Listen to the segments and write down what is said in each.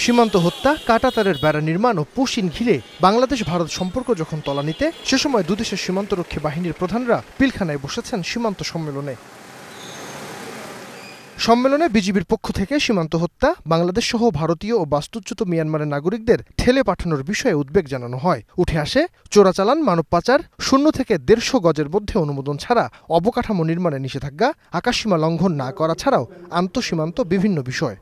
সীমান্ত হত্যা, কাঁটাতারের বেড়া নির্মাণ ও পুশিন ঘিরে বাংলাদেশ ভারত সম্পর্ক যখন তলানিতে, সে সময় দুদেশের সীমান্তরক্ষী বাহিনীর প্রধানরা পিলখানায় বসেছেন সীমান্ত সম্মেলনে। সম্মেলনে বিজিবির পক্ষ থেকে সীমান্ত হত্যা, বাংলাদেশ সহ ভারতীয় ও বাস্তুচ্যুত মিয়ানমারের নাগরিকদের ঠেলে পাঠানোর বিষয়ে উদ্বেগ জানানো হয়। উঠে আসে চোরাচালান, মানব পাচার, 0 থেকে 150 গজের মধ্যে অনুমোদন ছাড়া অবকাঠামো নির্মাণে নিষেধাজ্ঞা, আকাশসীমা লঙ্ঘন না করা ছাড়াও আন্তঃসীমান্ত বিভিন্ন বিষয়।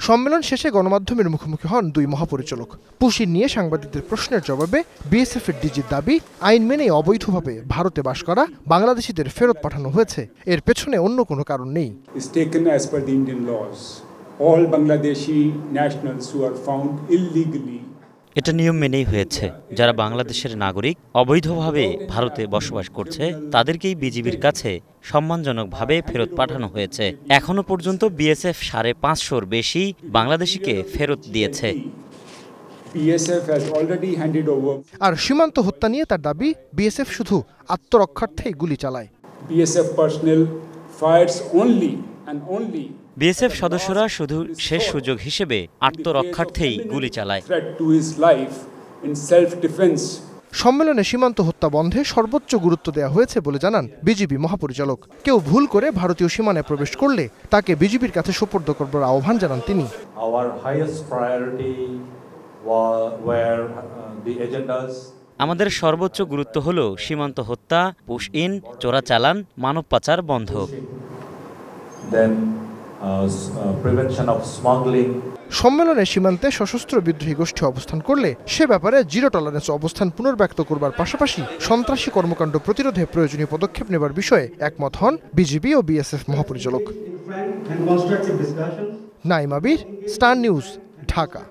সম্মেলন শেষে গণমাধ্যমের মুখোমুখি হন দুই মহাপরিচালক। পুশিন নিয়ে সাংবাদিকদের প্রশ্নের জবাবে বিএসএফের ডিজির দাবি, আইন মেনে অবৈধভাবে ভারতে বাস করা বাংলাদেশিদের ফেরত পাঠানো হয়েছে, এর পেছনে অন্য কোনো কারণ নেই। এটা নিয়ম মেনেই হয়েছে। যারা বাংলাদেশের নাগরিক অবৈধভাবে ভারতে বসবাস করছে তাদেরকেই বিজিবির কাছে সম্মানজনকভাবে ফেরত পাঠানো হয়েছে। এখনো পর্যন্ত বিএসএফ 550-র বেশি বাংলাদেশিকে ফেরত দিয়েছে। আর সীমান্ত হত্যা নিয়ে তার দাবি, বিএসএফ শুধু আত্মরক্ষার্থেই গুলি চালায়। বিএসএফ সদস্যরা শুধু শেষ সুযোগ হিসেবে আত্মরক্ষার্থেই গুলি চালায়। সম্মেলনে সীমান্ত হত্যা বন্ধে সর্বোচ্চ গুরুত্ব দেওয়া হয়েছে বলে জানান বিজিবি মহাপরিচালক। কেউ ভুল করে ভারতীয় সীমানায় প্রবেশ করলে তাকে বিজিবির কাছে সোপর্দ করবার আহ্বান জানান তিনি। আমাদের সর্বোচ্চ গুরুত্ব হল সীমান্ত হত্যা, পুশ ইন, চোরাচালান, মানব পাচার বন্ধ। সম্মেলনে সীমান্তে সশস্ত্র বিদ্রোহী গোষ্ঠী অবস্থান করলে সে ব্যাপারে জিরো টলারেন্স অবস্থান পুনর্ব্যক্ত করবার পাশাপাশি সন্ত্রাসী কর্মকাণ্ড প্রতিরোধে প্রয়োজনীয় পদক্ষেপ নেবার বিষয়ে একমত হন বিজিবি ও বিএসএফ মহাপরিচালক। নাঈম আবির, স্টার নিউজ, ঢাকা।